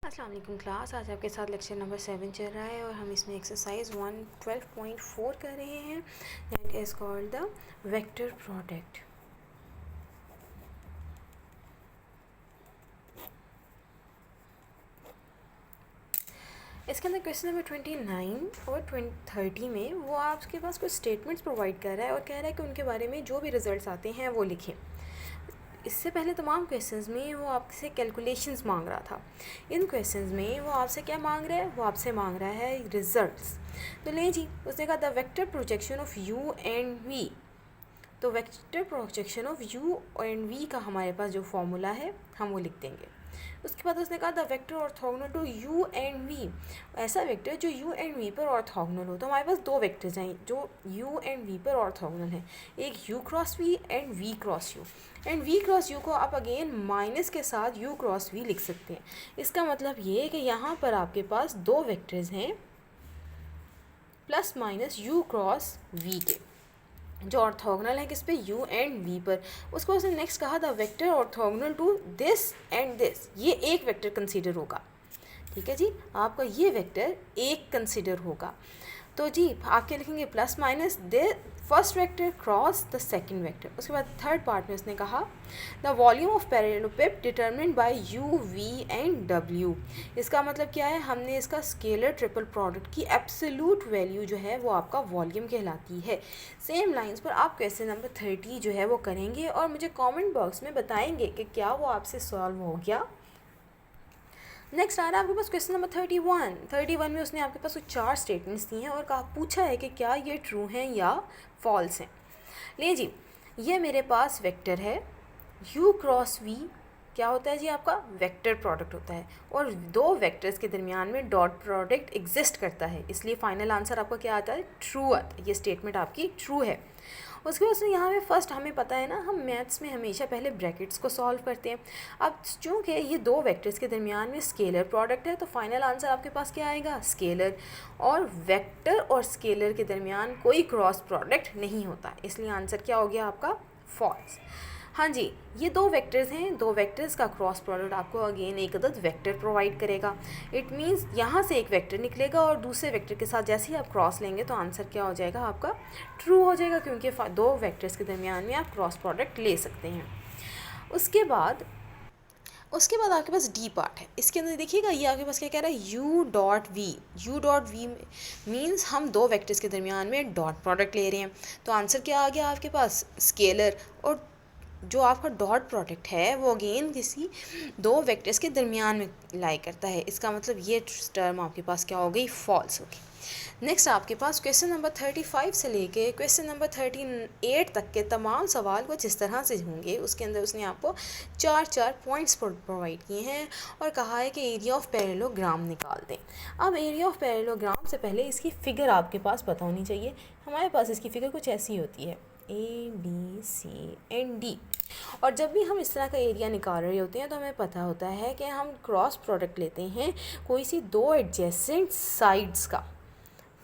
अस्सलाम वालेकुम क्लास। आज आपके साथ लेक्चर नंबर 7 चल रहा है और हम इसमें एक्सरसाइज 112.4 कर रहे हैं। That is called the vector product. इसके अंदर क्वेश्चन नंबर 29 और 30 में वो आपके पास कुछ स्टेटमेंट्स प्रोवाइड कर रहा है और कह रहा है कि उनके बारे में जो भी रिजल्ट्स आते हैं वो लिखें। इससे पहले तमाम क्वेश्चंस में वो आपसे कैलकुलेशंस मांग रहा था। इन क्वेश्चंस में वो आपसे क्या मांग रहा है? वो आपसे मांग रहा है रिजल्ट्स। तो लें जी, उसने कहा the vector projection of U and V. तो vector projection of U and V का हमारे पास जो फॉर्मूला है हम वो लिख देंगे। उसके बाद उसने कहा the vector orthogonal to U and V. ऐसा वेक्टर जो यू एंड वी पर ऑर्थोगोनल हो। तो हमारे पास दो वेक्टर्स हैं जो यू एंड वी पर ऑर्थोगोनल हैं, एक U cross V and V cross U. And V cross U को आप अगेन माइनस के साथ यू क्रॉस वी लिख सकते हैं। इसका मतलब ये है कि यहाँ पर आपके पास दो वेक्टर्स हैं plus minus U cross V के, जो ऑर्थोगोनल है किस पे? यू एंड वी पर। उसको उसने नेक्स्ट कहा the vector orthogonal to this and this. ये एक वेक्टर कंसीडर होगा, ठीक है जी, आपका ये वेक्टर एक कंसीडर होगा। तो जी आप क्या लिखेंगे? Plus minus the first vector cross the second vector. उसके बाद थर्ड पार्ट में उसने कहा the volume of parallelepiped determined by U V and W. इसका मतलब क्या है? हमने इसका स्केलर ट्रिपल प्रोडक्ट की एब्सोल्यूट वैल्यू जो है वो आपका वॉल्यूम कहलाती है। सेम लाइंस पर आप क्वेश्चन नंबर 30 जो है वो करेंगे और मुझे कमेंट बॉक्स में बताएंगे कि क्या वो आपसे सॉल्व हो गया। नेक्स्ट आ रहा है आपके पास क्वेश्चन नंबर 31 में उसने आपके पास कुछ 4 स्टेटमेंट्स दी हैं और पूछा है कि क्या ये ट्रू हैं या फॉल्स हैं। ले जी, ये मेरे पास वेक्टर है u क्रॉस v। क्या होता है जी? आपका वेक्टर प्रोडक्ट होता है और दो वेक्टर्स के दरमियान में डॉट प्रोडक्ट एग्जिस्ट करता है, इसलिए फाइनल आंसर आपका क्या आता है? ट्रू आता है। ये स्टेटमेंट आपकी ट्रू है। उसके बाद से यहाँ पे फर्स्ट हमें पता है ना, हम मैथ्स में हमेशा पहले ब्रैकेट्स को सॉल्व करते हैं। अब चूँकि ये दो वेक्टर्स के दरमियान में स्केलर प्रोडक्ट है तो फाइनल आंसर आपके पास क्या आएगा? स्केलर। और वेक्टर और स्केलर के दरमियान कोई क्रॉस प्रोडक्ट नहीं होता, इसलिए आंसर क्या हो गया आपका? फॉल्स। हाँ जी, ये दो वेक्टर्स हैं, दो वेक्टर्स का क्रॉस प्रोडक्ट आपको अगेन एक अदद वेक्टर प्रोवाइड करेगा। इट मीन्स यहाँ से एक वेक्टर निकलेगा और दूसरे वेक्टर के साथ जैसे ही आप क्रॉस लेंगे तो आंसर क्या हो जाएगा आपका? ट्रू हो जाएगा, क्योंकि दो वेक्टर्स के दरमियान में आप क्रॉस प्रोडक्ट ले सकते हैं। उसके बाद आपके पास डी पार्ट है। इसके अंदर देखिएगा ये आपके पास क्या कह रहा है? यू डॉट वी मीन्स हम दो वेक्टर्स के दरमियान में डॉट प्रोडक्ट ले रहे हैं, तो आंसर क्या आ गया आपके पास? स्केलर। और जो आपका डॉट प्रोडक्ट है वो अगेन किसी दो वेक्टर्स के दरमियान में लाई करता है, इसका मतलब ये टर्म आपके पास क्या हो गई? फॉल्स होगी। नेक्स्ट आपके पास क्वेश्चन नंबर 35 से लेके क्वेश्चन नंबर 38 तक के तमाम सवाल कुछ इस तरह से होंगे। उसके अंदर उसने आपको चार पॉइंट्स प्रोवाइड किए हैं और कहा है कि एरिया ऑफ पैरेललोग्राम निकाल दें। अब एरिया ऑफ पैरेललोग्राम से पहले इसकी फ़िगर आपके पास पता होनी चाहिए। हमारे पास इसकी फ़िगर कुछ ऐसी होती है, ABCD। और जब भी हम इस तरह का एरिया निकाल रहे होते हैं तो हमें पता होता है कि हम क्रॉस प्रोडक्ट लेते हैं कोई सी दो एडजेसेंट साइड्स का।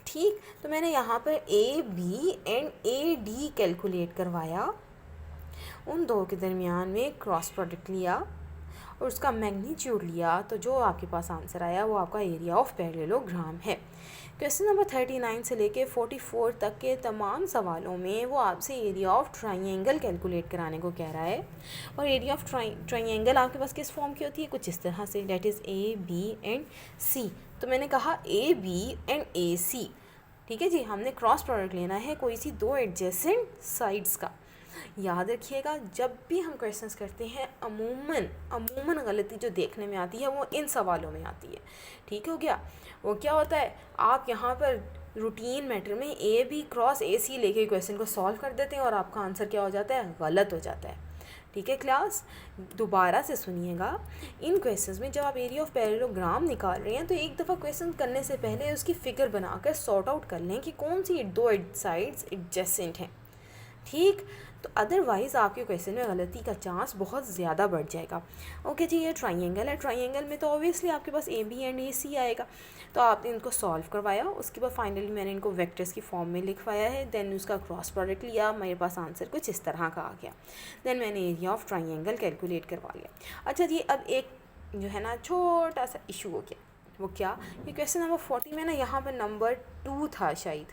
ठीक, तो मैंने यहाँ पर AB एंड AD कैलकुलेट करवाया, उन दो के दरमियान में क्रॉस प्रोडक्ट लिया और उसका मैग्नीट्यूड लिया, तो जो आपके पास आंसर आया वो आपका एरिया ऑफ पैरेललोग्राम है। क्वेश्चन नंबर 39 से लेके 44 तक के तमाम सवालों में वो आपसे एरिया ऑफ ट्राइंगल कैलकुलेट कराने को कह रहा है। और एरिया ऑफ ट्राइंगल आपके पास किस फॉर्म की होती है? कुछ इस तरह से, that is AB and C। तो मैंने कहा AB एंड AC, ठीक है जी, हमने क्रॉस प्रोडक्ट लेना है कोई सी दो एडजेसेंट साइड्स का। याद रखिएगा जब भी हम क्वेश्चंस करते हैं अमूमन गलती जो देखने में आती है वो इन सवालों में आती है। ठीक हो गया? वो क्या होता है, आप यहाँ पर रूटीन मैटर में AB क्रॉस AC लेके क्वेश्चन को सॉल्व कर देते हैं और आपका आंसर क्या हो जाता है? गलत हो जाता है। ठीक है क्लास, दोबारा से सुनिएगा। इन क्वेश्चंस में जब आप एरिया ऑफ पैरेललोग्राम निकाल रहे हैं तो एक दफ़ा क्वेश्चन करने से पहले उसकी फ़िगर बनाकर सॉर्ट आउट कर लें कि कौन सी दो साइड्स एडजेसेंट हैं। ठीक, तो अदरवाइज़ आपके क्वेश्चन में गलती का चांस बहुत ज़्यादा बढ़ जाएगा। ओके जी, ये ट्राइंगल है, ट्राइंगल में तो ऑब्वियसली आपके पास AB एंड AC आएगा। तो आपने इनको सॉल्व करवाया, उसके बाद फाइनली मैंने इनको वेक्टर्स की फॉर्म में लिखवाया है, देन उसका क्रॉस प्रोडक्ट लिया, मेरे पास आंसर कुछ इस तरह का आ गया। देन मैंने एरिया ऑफ ट्राइंगल कैलकुलेट करवा लिया। अच्छा जी, अब एक जो है ना छोटा सा इशू हो गया। वो क्या, ये क्वेश्चन नंबर 40 में ना यहाँ पर नंबर 2 था शायद,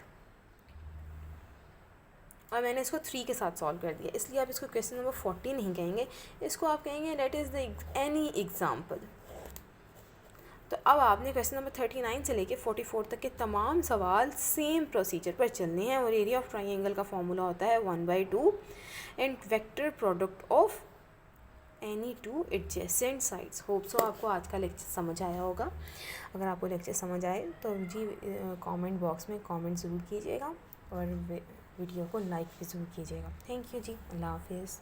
और मैंने इसको 3 के साथ सॉल्व कर दिया, इसलिए आप इसको क्वेश्चन नंबर 40 नहीं कहेंगे, इसको आप कहेंगे that is the any example. तो अब आपने क्वेश्चन नंबर 39 से लेके 44 तक के तमाम सवाल सेम प्रोसीजर पर चलने हैं, और एरिया ऑफ ट्राइंगल का फॉर्मूला होता है 1/2 and vector product of any two adjacent sides. Hope so आपको आज का लेक्चर समझ आया होगा। अगर आपको लेक्चर समझ आए तो जी कमेंट बॉक्स में कमेंट ज़रूर कीजिएगा, और वीडियो को लाइक भी ज़रूर कीजिएगा। थैंक यू जी, अल्लाह हाफिज़।